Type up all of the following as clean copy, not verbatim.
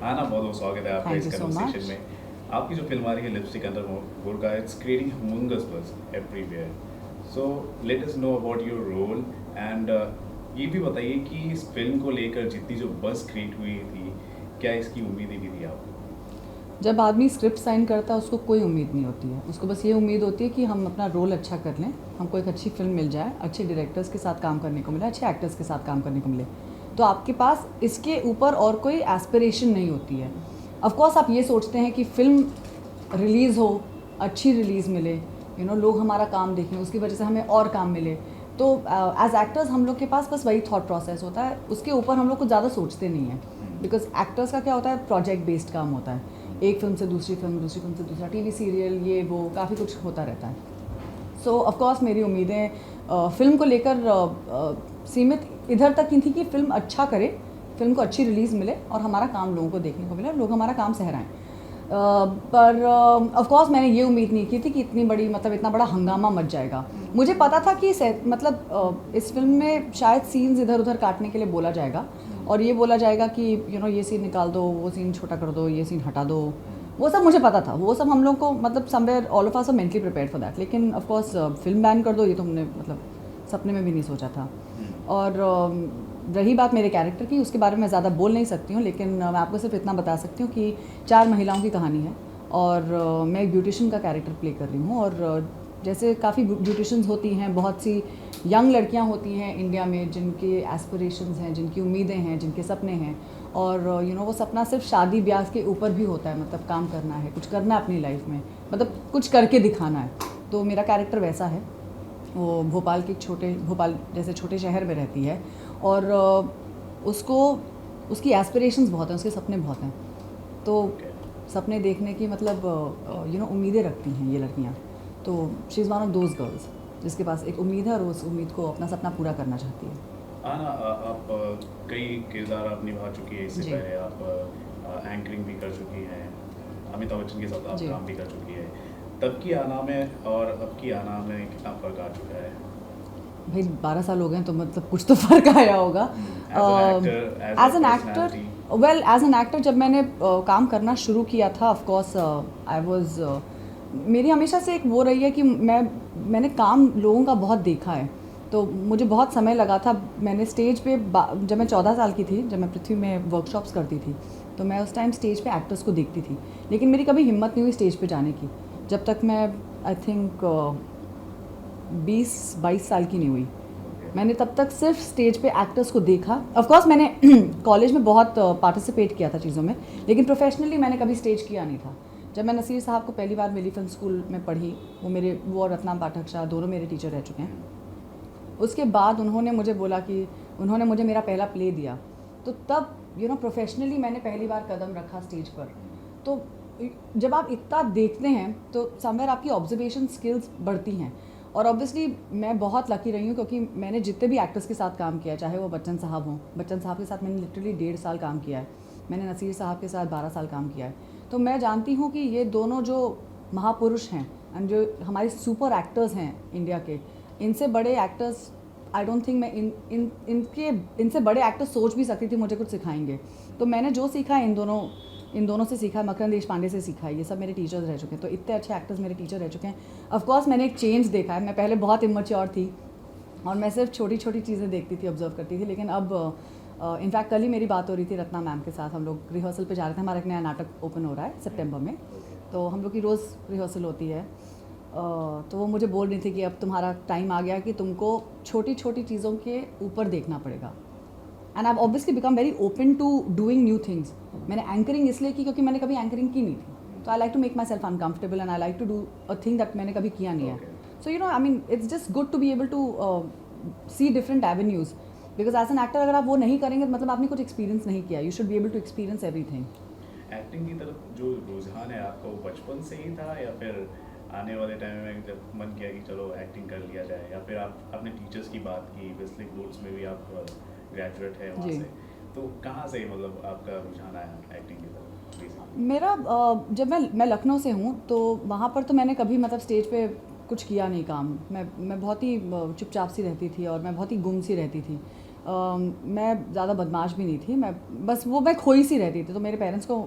हाँ ना, बहुत बहुत स्वागत है आपका Thank इस you so कन्वर्सेशन much. में। आपकी जो फिल्म आ रही है lipstick under burqa, it's creating humongous buzz everywhere. So let us know about your role and ये भी बताइए कि इस फिल्म को लेकर जितनी जो बज़ क्रिएट हुई थी, क्या इसकी उम्मीदें भी थी आपको? जब आदमी स्क्रिप्ट साइन करता है उसको कोई उम्मीद नहीं होती है, उसको बस ये उम्मीद होती है कि हम अपना रोल अच्छा कर लें, हमको एक अच्छी फिल्म मिल जाए, अच्छे डायरेक्टर्स के साथ काम करने को मिले, अच्छे एक्टर्स के साथ काम करने को मिले। तो आपके पास इसके ऊपर और कोई एस्पिरेशन नहीं होती है। ऑफ कोर्स आप ये सोचते हैं कि फ़िल्म रिलीज़ हो, अच्छी रिलीज़ मिले, लोग हमारा काम देखें, उसकी वजह से हमें और काम मिले। तो एज एक्टर्स हम लोग के पास बस वही थॉट प्रोसेस होता है, उसके ऊपर हम लोग कुछ ज़्यादा सोचते नहीं हैं। बिकॉज एक्टर्स का क्या होता है, प्रोजेक्ट बेस्ड काम होता है, एक फिल्म से दूसरी फिल्म, दूसरी फिल्म से दूसरा टीवी सीरियल, ये वो काफ़ी कुछ होता रहता है। सो ऑफ कोर्स मेरी उम्मीदें फ़िल्म को लेकर सीमित इधर तक की थी कि फ़िल्म अच्छा करे, फ़िल्म को अच्छी रिलीज़ मिले और हमारा काम लोगों को देखने को मिले, लोग हमारा काम सहराएँ। पर ऑफ कोर्स मैंने ये उम्मीद नहीं की थी कि इतनी बड़ी, मतलब इतना बड़ा हंगामा मच जाएगा। मुझे पता था कि मतलब इस फिल्म में शायद सीन्स इधर उधर काटने के लिए बोला जाएगा और ये बोला जाएगा कि ये सीन निकाल दो, वो सीन छोटा कर दो, ये सीन हटा दो। वो सब मुझे पता था, वो सब हम लोग को मतलब somewhere all of us are mentally prepared for that. लेकिन ऑफ कोर्स फिल्म बैन कर दो, ये तो हमने मतलब सपने में भी नहीं सोचा था। और रही बात मेरे कैरेक्टर की, उसके बारे में ज़्यादा बोल नहीं सकती हूँ, लेकिन मैं आपको सिर्फ इतना बता सकती हूँ कि 4 महिलाओं की कहानी है और मैं एक ब्यूटिशियन का कैरेक्टर प्ले कर रही हूँ। और जैसे काफ़ी ब्यूटिशन्स होती हैं, बहुत सी यंग लड़कियाँ होती हैं इंडिया में जिनके एस्पिरेशंस हैं, जिनकी उम्मीदें हैं, जिनके सपने हैं, और वो सपना सिर्फ शादी ब्याह के ऊपर भी होता है, मतलब काम करना है, कुछ करना है अपनी लाइफ में, मतलब कुछ करके दिखाना है। तो मेरा कैरेक्टर वैसा है। वो भोपाल के भोपाल जैसे छोटे शहर में रहती है और उसको उसकी एस्पिरेशंस बहुत हैं, उसके सपने बहुत हैं। तो सपने देखने की मतलब उम्मीदें रखती हैं ये लड़कियाँ। तो she is one of those girls जिसके पास एक उम्मीद है और उस उम्मीद को अपना सपना पूरा करना चाहती है। हाँ ना, आप कई किरदार आप निभा चुकी है इससे जी। पहले। आप एंकरिंग भी कर चुकी हैं, अमिताभ बच्चन के साथ आप जी। काम भी कर चुकी है। तब की आना में और अब की आना में कितना फ़र्क आ चुका है? भाई 12 साल हो गए हैं तो मतलब कुछ तो फ़र्क आया होगा। As as an an actor, actor, as a well as an actor जब मैंने काम करना शुरू किया था, ऑफ कोर्स आई वाज मेरी हमेशा से एक वो रही है कि मैंने काम लोगों का बहुत देखा है, तो मुझे बहुत समय लगा था। मैंने स्टेज पे जब मैं 14 साल की थी, जब मैं पृथ्वी में वर्कशॉप्स करती थी, तो मैं उस टाइम स्टेज पे एक्टर्स को देखती थी, लेकिन मेरी कभी हिम्मत नहीं हुई स्टेज पे जाने की जब तक मैं आई थिंक 20-22 साल की नहीं हुई। मैंने तब तक सिर्फ स्टेज पे एक्टर्स को देखा। ऑफ कोर्स मैंने कॉलेज में बहुत पार्टिसिपेट किया था चीज़ों में, लेकिन प्रोफेशनली मैंने कभी स्टेज किया नहीं था। जब मैं नसीर साहब को पहली बार मिली फिल्म स्कूल में पढ़ी, वो और रत्नाम पाठक शाह दोनों मेरे टीचर रह चुके हैं। उसके बाद उन्होंने मुझे बोला कि उन्होंने मुझे मेरा पहला प्ले दिया, तो तब प्रोफेशनली मैंने पहली बार कदम रखा स्टेज पर। तो जब आप इतना देखते हैं तो समवेयर आपकी ऑब्जर्वेशन स्किल्स बढ़ती हैं। और ऑब्वियसली मैं बहुत लकी रही हूँ क्योंकि मैंने जितने भी एक्टर्स के साथ काम किया, चाहे वो बच्चन साहब हों, बच्चन साहब के साथ मैंने लिटरली 1.5 साल काम किया है, मैंने नसीर साहब के साथ 12 साल काम किया है। तो मैं जानती हूँ कि ये दोनों जो महापुरुष हैं एंड जो हमारे सुपर एक्टर्स हैं इंडिया के, इनसे बड़े एक्टर्स आई डोंट थिंक मैं इनसे बड़े एक्टर्स सोच भी सकती थी मुझे कुछ सिखाएंगे। तो मैंने जो सीखा है इन दोनों से सीखा है, मकरंद देशपांडे से सीखा है, ये सब मेरे टीचर्स रह चुके हैं, तो इतने अच्छे एक्टर्स मेरे टीचर रह चुके हैं। ऑफ कोर्स मैंने एक चेंज देखा है, मैं पहले बहुत इमेच्योर थी और मैं सिर्फ छोटी छोटी चीज़ें देखती थी, ऑब्जर्व करती थी, लेकिन अब इनफैक्ट कल ही मेरी बात हो रही थी रत्ना मैम के साथ, हम लोग रिहर्सल पे जा रहे थे, हमारा एक नया नाटक ओपन हो रहा है सितंबर में, तो हम लोग की रोज़ रिहर्सल होती है। तो वो मुझे बोल रही थी कि अब तुम्हारा टाइम आ गया कि तुमको छोटी छोटी चीज़ों के ऊपर देखना पड़ेगा, and I obviously become very open to doing new things. मैंने एंकरिंग इसलिए की क्योंकि मैंने कभी एंकरिंग की नहीं थी, तो I like to make myself uncomfortable and I like to do a thing that मैंने कभी किया नहीं है। So I mean it's just good to be able to see different avenues, because as an actor अगर आप वो नहीं करेंगे तो मतलब आपने कुछ एक्सपीरियंस नहीं किया। You should be able to experience everything. Acting की तरफ जो रुझान है आपका, वो बचपन से ही था या फिर आने वाले टाइम में जब मन किया कि चलो एक्टिंग कर लिया जाए, या फिर आप अपने टीचर्स की बात की, वेस्ली बोर्ड्स में भी आप ग्रेजुएट है वहाँ जी। से, तो कहाँ से मतलब आपका रुझान आया एक्टिंग की तरफ बेसिकली? मेरा जब मैं लखनऊ से हूँ तो वहाँ पर तो मैंने कभी मतलब स्टेज पे कुछ किया नहीं काम। मैं बहुत ही चुपचाप सी रहती थी और मैं बहुत ही गुम सी रहती थी। मैं ज़्यादा बदमाश भी नहीं थी, मैं खोई सी रहती थी, तो मेरे पेरेंट्स को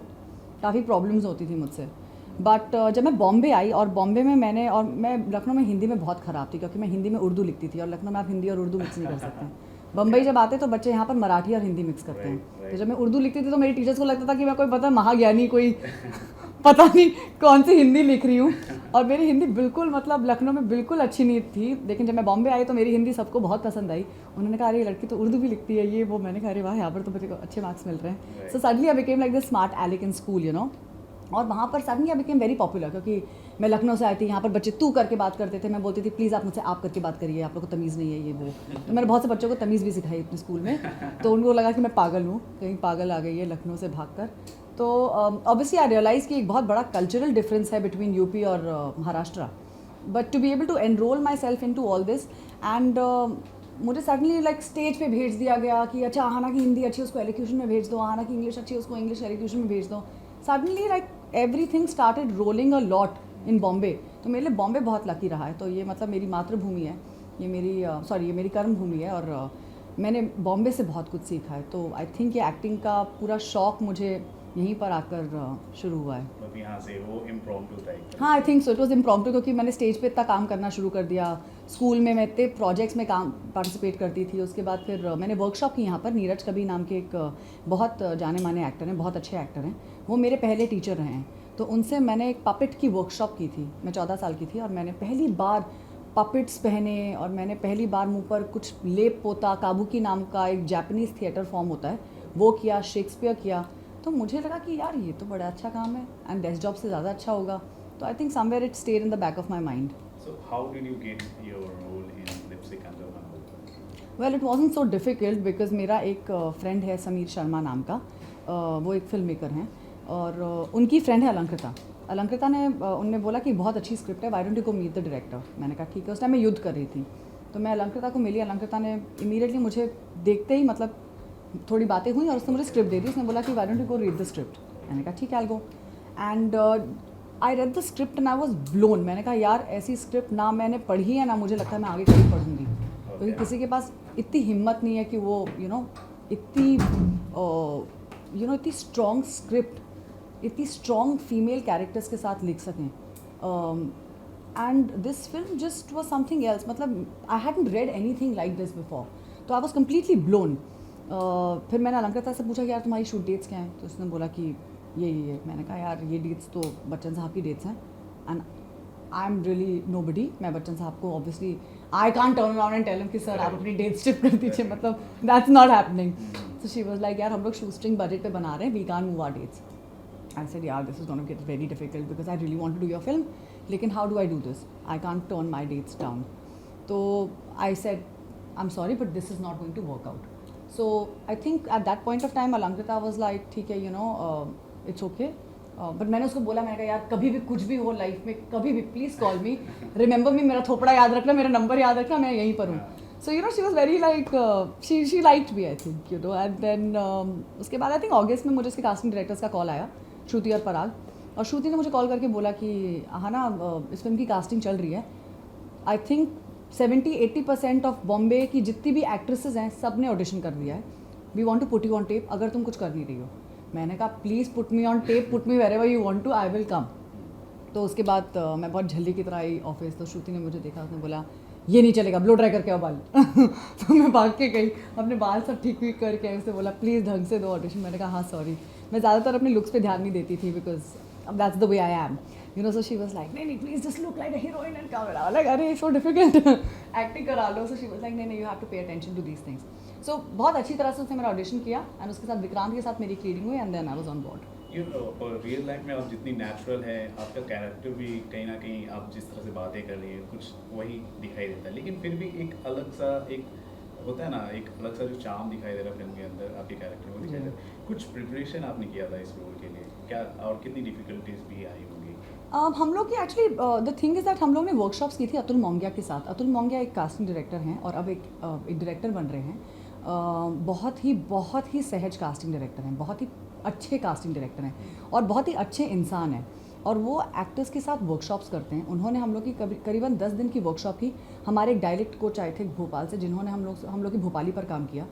काफ़ी प्रॉब्लम्स होती थी मुझसे। बट जब मैं बॉम्बे आई, और बॉम्बे में मैं लखनऊ में हिंदी में बहुत ख़राब थी, क्योंकि मैं हिंदी में उर्दू लिखती थी, और लखनऊ में आप हिंदी और उर्दू मिक्स नहीं कर सकते हैं। बम्बई जब आते तो बच्चे यहाँ पर मराठी और हिंदी मिक्स करते हैं। तो जब मैं उर्दू लिखती थी तो मेरी टीचर्स को लगता था कि मैं कोई महाज्ञानी, कोई पता नहीं कौन सी हिंदी लिख रही हूँ। और मेरी हिंदी बिल्कुल, मतलब लखनऊ में बिल्कुल अच्छी नहीं थी, लेकिन जब मैं बॉम्बे आई तो मेरी हिंदी सबको बहुत पसंद आई। उन्होंने कहा अरे ये लड़की तो उर्दू भी लिखती है, ये वो। मैंने कहा अरे वाह, यहाँ पर तो बच्चे को अच्छे मार्क्स मिल रहे हैं। So suddenly I became like the smart alec in school, you know. और वहाँ पर suddenly I became very popular, क्योंकि मैं लखनऊ से आई थी, यहाँ पर बच्चे तू करके बात करते थे। मैं बोलती थी प्लीज़ आप मुझसे आप करके बात करिए, आप लोग को तमीज़ नहीं है, ये वो। तो मैंने बहुत से बच्चों को तमीज़ भी सिखाई अपने स्कूल में। तो उनको लगा कि मैं पागल हूँ, कहीं पागल आ गई है लखनऊ से भाग कर। तो ऑब्वियसली आई रियलाइज़ कि एक बहुत बड़ा कल्चरल डिफरेंस है बिटवीन यूपी और Maharashtra. But to be able to enrol myself into all this, and मुझे सडनली लाइक स्टेज पे भेज दिया गया कि अच्छा आहाना की हिंदी अच्छी है, उसको एलोक्यूशन में भेज दो, आहाना की इंग्लिश अच्छी है, उसको इंग्लिश एलोक्यूशन में भेज दो। Suddenly like everything started rolling a lot in Bombay. तो मेरे लिए बॉम्बे बहुत लकी रहा है। तो ये मतलब मेरी मातृभूमि है, ये मेरी कर्म भूमि है, और मैंने बॉम्बे से बहुत कुछ सीखा है। तो आई थिंक ये एक्टिंग का पूरा शौक मुझे यहीं पर आकर शुरू हुआ है। मतलब यहाँ से वो इम्प्रॉम्प्टू था एकदम। हाँ, I think so, it was impromptu, क्योंकि मैंने स्टेज पे इतना काम करना शुरू कर दिया। स्कूल में मैं इतने प्रोजेक्ट्स में काम पार्टिसिपेट करती थी। उसके बाद फिर मैंने वर्कशॉप की यहाँ पर। नीरज कबीर नाम के एक बहुत जाने माने एक्टर हैं, बहुत अच्छे एक्टर हैं, वो मेरे पहले टीचर रहे हैं। तो उनसे मैंने एक पपेट की वर्कशॉप की थी। मैं 14 साल की थी, और मैंने पहली बार पपेट्स पहने, और मैंने पहली बार मुंह पर कुछ लेप पोता। काबुकी नाम का एक जापानीज़ थिएटर फॉर्म होता है, वो किया, शेक्सपियर किया। तो मुझे लगा कि यार ये तो बड़ा अच्छा काम है, एंड डेस्क जॉब से ज़्यादा अच्छा होगा। तो आई think somewhere it stayed in the back of my mind. So how did you get your role in Lipstick Under One Roof? Well it wasn't so difficult, because मेरा एक friend है समीर शर्मा नाम का, वो एक फिल्म मेकर हैं, और उनकी फ्रेंड है अलंकृता। अलंकृता ने उनने बोला कि बहुत अच्छी स्क्रिप्ट है, why don't you go meet the director. मैंने कहा ठीक है। उस टाइम मैं युद्ध कर रही थी, तो मैं अलंकृता को मिली। अलंकृता ने इमीडिएटली मुझे देखते ही, मतलब थोड़ी बातें हुई, और उसने मुझे स्क्रिप्ट दे दी। उसने बोला कि why don't you go read the script. मैंने कहा ठीक है, I go. And I read the script and I was blown. मैंने कहा यार ऐसी स्क्रिप्ट ना मैंने पढ़ी है, ना मुझे लगता है मैं आगे कभी पढ़ूंगी, क्योंकि किसी के पास इतनी हिम्मत नहीं है कि वो इतनी इतनी स्ट्रॉन्ग स्क्रिप्ट, इतनी स्ट्रॉन्ग फीमेल कैरेक्टर्स के साथ लिख सकें। And this film just was something else, मतलब I hadn't read anything like this before. तो आई वॉज कम्प्लीटली ब्लोन। फिर मैंने अलंकृता से पूछा कि यार तुम्हारी शूट डेट्स क्या हैं। तो उसने बोला कि ये। मैंने कहा यार ये डेट्स तो बच्चन साहब की डेट्स हैं, and I am really nobody. मैं बच्चन साहब को obviously I can't turn around and tell him कि सर आप अपनी डेट स्ट्रिप कर दीजिए, मतलब that's not happening. So she was like यार हम लोग शूस्ट्रिंग बजट पे बना रहे हैं, we can't move our dates. I said यार this is gonna get very difficult because I really want to do your film, लेकिन how do I do this, I can't turn my dates down. तो I said I am sorry but this is not going to work out. So I think at that point of time Alankrita was like ठीक है it's okay, but मैंने उसको बोला, मैंने कहा यार कभी भी कुछ भी हो लाइफ में, कभी भी प्लीज़ कॉल मी, रिमेंबर मी, मेरा थोपड़ा याद रखना, मेरा नंबर याद रखना, मैं यहीं पर हूँ। सो she was very like she liked me I think and then उसके बाद I think अगस्त में मुझे इसके कास्टिंग डायरेक्टर्स का कॉल आया, श्रुति और पराग। और श्रुति ने मुझे कॉल करके बोला कि हाँ ना इस फिल्म की कास्टिंग चल रही है, आई थिंक 70-80% ऑफ बॉम्बे की जितनी भी एक्ट्रेसेस हैं सब ने ऑडिशन कर दिया है, we want to put you on tape, अगर तुम कुछ कर नहीं रही हो। मैंने कहा please put me on tape, put me wherever you want to, I will come. तो उसके बाद मैं बहुत झल्ली की तरह आई ऑफिस। तो श्रुति ने मुझे देखा, उसने बोला ये नहीं चलेगा, ब्लो ड्राई करके आओ बाल। तो मैं भाग के गई, अपने बाल सब ठीक करके आई। उसने बोला प्लीज़ ढंग से दो ऑडिशन। मैंने कहा हाँ सॉरी। मैं ज़्यादातर अपने लुक्स पे ध्यान नहीं देती थी because that's the way I am, so she was like नहीं please just look like a heroine and come around, like अरे so difficult acting करा लो। So she was like नहीं you have to pay attention to these things। So बहुत अच्छी तरह से उसने मेरा ऑडिशन किया, एंड उसके साथ विक्रांत के साथ मेरी रीडिंग हुई, and then I was on board. Real life में आप जितनी नेचुरल है, आपका कैरेक्टर भी कहीं ना कहीं आप जिस तरह से बातें कर रही है कुछ वही दिखाई देता है, लेकिन फिर भी एक अलग सा एक होता है ना, एक अलग सा जो चार्म दिखाई दे रहा है फिल्म के अंदर, आपके कैरेक्टर को दिखाई दे रहा है। कुछ प्रिपरेशन आपने किया था इस रोल के लिए क्या, और कितनी डिफिकल्टीज भी आई होंगी? हम लोग की actually the thing is that हम लोग ने वर्कशॉप्स की थी अतुल मोंगिया के साथ। अतुल मोंगिया एक कास्टिंग डायरेक्टर हैं और अब एक डायरेक्टर बन रहे हैं। बहुत ही सहज कास्टिंग डायरेक्टर हैं, बहुत ही अच्छे कास्टिंग डायरेक्टर हैं, और बहुत ही अच्छे इंसान हैं, और वो एक्टर्स के साथ वर्कशॉप्स करते हैं। उन्होंने हम लोग की करीबन 10 दिन की वर्कशॉप की। हमारे एक डायलेक्ट कोच आए थे भोपाल से, जिन्होंने हम लोग की भोपाली पर काम किया।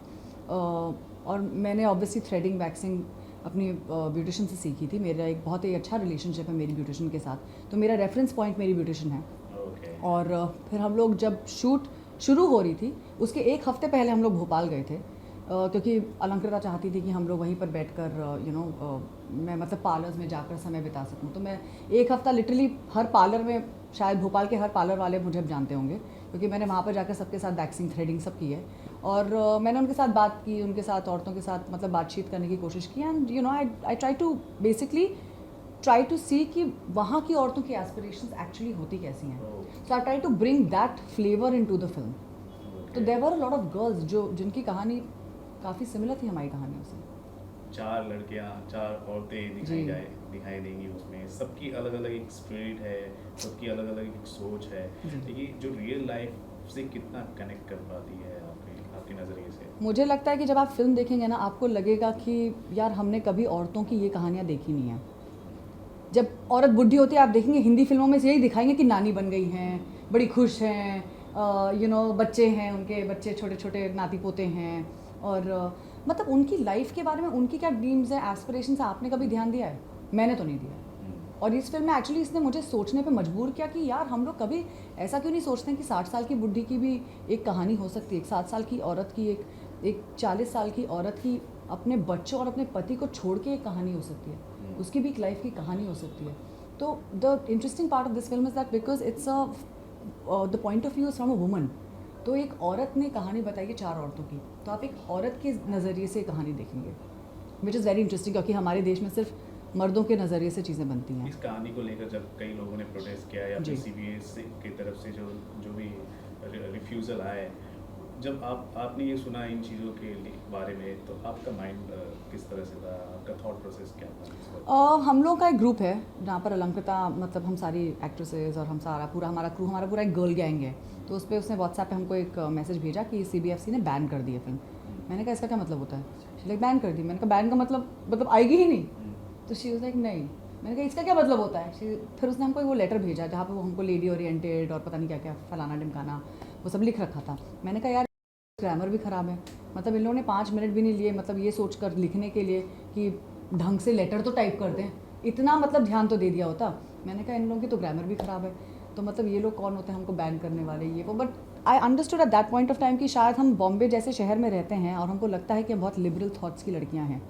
और मैंने ऑब्वियसली थ्रेडिंग वैक्सिंग अपनी ब्यूटिशियन से सीखी थी। मेरा एक बहुत ही अच्छा रिलेशनशिप है मेरी ब्यूटिशियन के साथ, तो मेरा रेफरेंस पॉइंट मेरी ब्यूटिशियन है। ओके। और फिर हम लोग जब शूट शुरू हो रही थी उसके एक हफ्ते पहले हम लोग भोपाल गए थे, क्योंकि अलंकृता चाहती थी कि हम लोग वहीं पर बैठकर मैं मतलब पार्लर्स में जाकर समय बिता सकूं। तो मैं एक हफ़्ता लिटरली हर पार्लर में, शायद भोपाल के हर पार्लर वाले मुझे अब जानते होंगे क्योंकि मैंने वहाँ पर जाकर सबके साथ वैक्सिंग थ्रेडिंग सब की है। और मैंने उनके साथ बात की, उनके साथ औरतों के साथ मतलब बातचीत करने की कोशिश की। And I try to basically try to see कि वहाँ की औरतों की एस्पिरेशंस एक्चुअली होती कैसी हैं। So I try to bring that flavour into the film. तो there were a lot of girls जो जिनकी कहानी काफ़ी सिमिलर थी हमारी कहानियों से। 4 लड़कियां, 4 औरतें दिखाई देंगी उसमें। सबकी अलग अलग एक स्पिरिट है, सबकी अलग अलग एक सोच है। लेकिन जो रियल लाइफ से कितना कनेक्ट कर पाती है आपके नज़रिए से? मुझे लगता है कि जब आप फिल्म देखेंगे ना, आपको लगेगा कि यार हमने कभी औरतों की ये कहानियाँ देखी नहीं हैं। जब औरत बुढ़ी होती है आप देखेंगे हिंदी फिल्मों में से यही दिखाएंगे कि नानी बन गई हैं, बड़ी खुश हैं, बच्चे हैं, उनके बच्चे छोटे छोटे नाती पोते हैं। और मतलब उनकी लाइफ के बारे में उनकी क्या ड्रीम्स हैं, एस्पिरेशंस हैं, आपने कभी ध्यान दिया है? मैंने तो नहीं दिया। और इस फिल्म में एक्चुअली इसने मुझे सोचने पे मजबूर किया कि यार हम लोग कभी ऐसा क्यों नहीं सोचते हैं कि 60 साल की बुढ़ी की भी एक कहानी हो सकती है, एक 7 साल की औरत की, एक 40 साल की औरत की अपने बच्चों और अपने पति को छोड़ के एक कहानी हो सकती है, उसकी भी एक लाइफ की कहानी हो सकती है। तो the interesting part of this film is that because it's the point of view from a woman. तो एक औरत ने कहानी बताई है 4 औरतों की, तो आप एक औरत के नज़रिए से कहानी देखेंगे, विच इज़ वेरी इंटरेस्टिंग क्योंकि हमारे देश में सिर्फ मर्दों के नज़रिए से चीज़ें बनती हैं। इस कहानी को लेकर जब कई लोगों ने प्रोटेस्ट किया या फिर जी। सीबीएस की तरफ से जो भी रिफ्यूज़ल आए, जब आपने ये सुना इन चीज़ों के बारे में, तो आपका माइंड किस तरह से था, आपका थॉट प्रोसेस क्या था इस वक्त? हम लोगों का एक ग्रुप है जहाँ पर अलंकृता, मतलब हम सारी एक्ट्रेसेस और हम सारा पूरा हमारा क्रू, हमारा पूरा एक गर्ल गैंग है। तो उस पर उसने व्हाट्सएप पे हमको एक मैसेज भेजा कि सीबीएफसी ने बैन कर दी है फिल्म। मैंने कहा इसका क्या मतलब होता है? लाइक बैन कर दी। मैंने कहा बैन का मतलब आएगी ही नहीं। तो शी वाज लाइक नहीं। मैंने कहा इसका क्या मतलब होता है? फिर उसने हमको वो लेटर भेजा जहाँ पर वो हमको लेडी ओरिएंटेड और पता नहीं क्या क्या फलाना ढिमकाना वो सब लिख रखा था। मैंने कहा यार ग्रामर भी ख़राब है, मतलब इन लोगों ने 5 मिनट भी नहीं लिए मतलब ये सोच कर लिखने के लिए कि ढंग से लेटर तो टाइप कर दें, इतना मतलब ध्यान तो दे दिया होता। मैंने कहा इन लोगों की तो ग्रामर भी ख़राब है, तो मतलब ये लोग कौन होते हैं हमको बैन करने वाले, ये वो। But I understood at that point of time कि शायद हम बॉम्बे जैसे शहर में रहते हैं और हमको लगता है कि हम बहुत लिबरल थाट्स की लड़कियाँ हैं,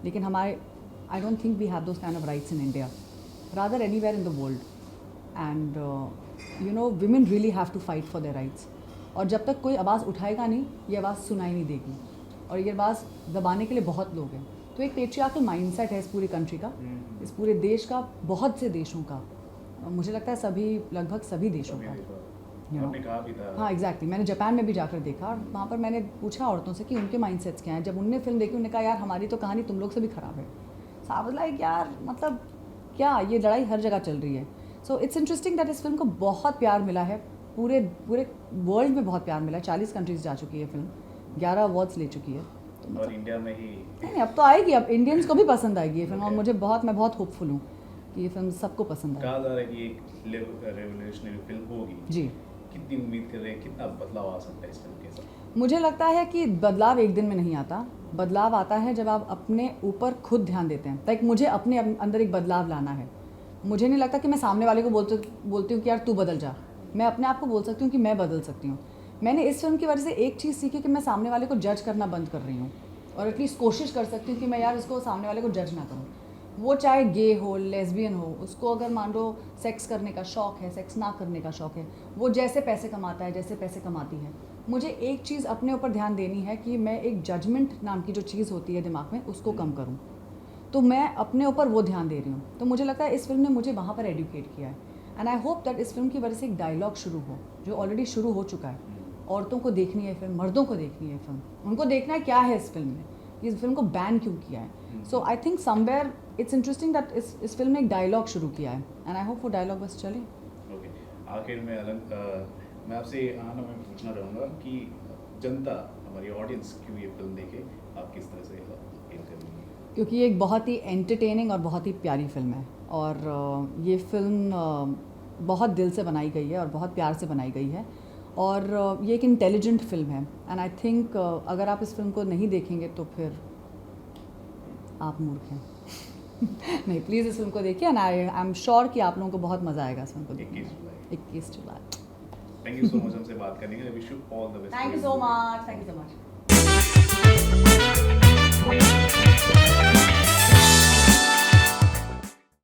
लेकिन हमारे I don't think we have those kind of rights in India, rather anywhere in the world. And women really have to fight for their rights. और जब तक कोई आवाज़ उठाएगा नहीं, ये आवाज़ सुनाई नहीं देगी, और ये आवाज़ दबाने के लिए बहुत लोग हैं। तो एक पेट्रियार्कल माइंडसेट है इस पूरी कंट्री का, इस पूरे देश का, बहुत से देशों का, मुझे लगता है सभी, लगभग सभी देशों का। आपने कहा भी था। हाँ एग्जैक्टली। मैंने जापान में भी जाकर देखा और वहाँ पर मैंने पूछा औरतों से कि उनके माइंडसेट्स क्या हैं। जब उनने फिल्म देखी उन्होंने कहा यार हमारी तो कहानी तुम लोग से भी ख़राब है। सो आई वाज लाइक यार मतलब क्या, ये लड़ाई हर जगह चल रही है। सो इट्स इंटरेस्टिंग दैट इस फिल्म को बहुत प्यार मिला है, पूरे वर्ल्ड में बहुत प्यार मिला है। 40 कंट्रीज़ जा चुकी है फिल्म, 11 अवार्ड्स ले चुकी है। तो और इंडिया में ही नहीं, अब तो आएगी, अब इंडियंस को भी पसंद आएगी ये फिल्म। और मैं बहुत होपफुल हूँ कि ये फिल्म सबको पसंद आएगी। कहा जा रहा है कि एक रेवोल्यूशनरी फिल्म होगी जी। कितनी उम्मीद कर रहे हैं, कितना बदलाव आ सकता है इस फिल्म के साथ? मुझे लगता है कि बदलाव एक दिन में नहीं आता, बदलाव आता है जब आप अपने ऊपर खुद ध्यान देते हैं। लाइक मुझे अपने अंदर एक बदलाव लाना है। मुझे नहीं लगता कि मैं सामने वाले को बोलती हूँ कि यार तू बदल जा। मैं अपने आप को बोल सकती हूँ कि मैं बदल सकती हूँ। मैंने इस फिल्म की वजह से एक चीज़ सीखी कि मैं सामने वाले को जज करना बंद कर रही हूँ, और एटलीस्ट कोशिश कर सकती हूँ कि मैं यार इसको सामने वाले को जज ना करूँ। वो चाहे गे हो, लेस्बियन हो, उसको अगर मान लो सेक्स करने का शौक़ है, सेक्स ना करने का शौक़ है, वो जैसे पैसे कमाता है, जैसे पैसे कमाती है, मुझे एक चीज़ अपने ऊपर ध्यान देनी है कि मैं एक जजमेंट नाम की जो चीज़ होती है दिमाग में, उसको कम करूँ। तो मैं अपने ऊपर वो ध्यान दे रही हूँ। तो मुझे लगता है इस फिल्म ने मुझे वहाँ पर एडुकेट किया है। एंड आई होप दैट इस फिल्म की वजह से एक डायलॉग शुरू हो, जो ऑलरेडी शुरू हो चुका है। औरतों को देखनी है फिल्म, मर्दों को देखनी है फिल्म, उनको देखना है क्या है इस फिल्म में, कि इस फिल्म को बैन क्यों किया है। So I think somewhere it's interesting that इस फिल्म ने एक डायलॉग शुरू किया है, एंड आई होप वो डायलॉग बस चले। ओके, आखिर में मैं आपसे आना मैं पूछना चाहूँगा कि जनता, हमारी ऑडियंस क्यों ये फिल्म देखे, आप किस तरह से फील करेंगे? क्योंकि ये एक बहुत ही एंटरटेनिंग और बहुत ही प्यारी फिल्म है, और ये फिल्म बहुत दिल से बनाई गई है और बहुत प्यार से बनाई गई है। और ये एक इंटेलिजेंट फिल्म है एंड आई थिंक अगर आप इस फिल्म को नहीं देखेंगे तो फिर आप मूर्ख हैं नहीं, प्लीज़ इस फिल्म को देखिए एंड आई एम श्योर कि आप लोगों को बहुत मज़ा आएगा इस फिल्म को देखने 21 में। जुलाई। 21 जुलाई। थैंक यू सो मच हमसे बात करने के लिए। Wish you all the best. Thank you so much, thank you so much.